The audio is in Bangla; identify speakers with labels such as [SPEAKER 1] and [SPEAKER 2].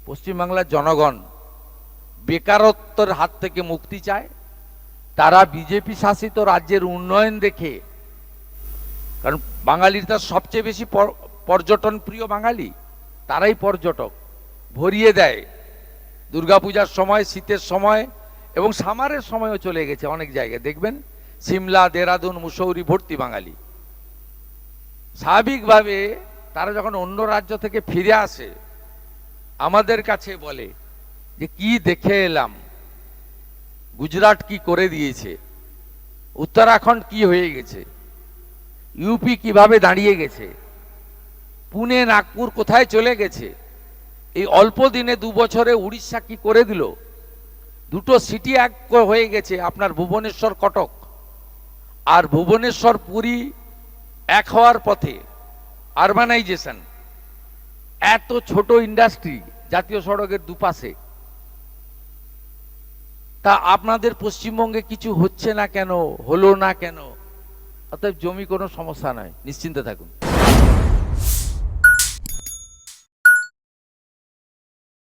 [SPEAKER 1] পশ্চিমবাংলার জনগণ বেকারত্বের হাত থেকে মুক্তি চায়। তারা বিজেপি শাসিত রাজ্যের উন্নয়ন দেখে, কারণ বাঙালির তার সবচেয়ে বেশি পর্যটন প্রিয় বাঙালি, তারাই পর্যটক, ভরিয়ে দেয় দুর্গাপূজার সময়, শীতের সময় এবং সামারের সময়ও চলে গেছে অনেক জায়গায়। দেখবেন সিমলা, দেরাদুন, মুসৌরি ভর্তি বাঙালি। স্বাভাবিকভাবে তারা যখন অন্য রাজ্য থেকে ফিরে আসে আমাদের কাছে বলে যে কি দেখে এলাম, গুজরাট কি করে দিয়েছে, উত্তরাখণ্ড কি হয়ে গেছে, ইউপি কিভাবে দাঁড়িয়ে গেছে, পুনে নাগপুর কোথায় চলে গেছে, এই অল্প দিনে 2 বছরে উড়িষ্যা কি করে দিল, দুটো সিটি এক হয়ে গেছে আপনার ভুবনেশ্বর কটক, আর ভুবনেশ্বর পুরী এক হওয়ার পথে, আরবানাইজেশন, এত ছোট ইন্ডাস্ট্রি জাতীয় সড়কের দুপাশে। তা আপনাদের পশ্চিমবঙ্গে কিছু হচ্ছে না কেন, হলো না কেন? অতএব জমি কোনো সমস্যা নয়, নিশ্চিন্তে থাকুন।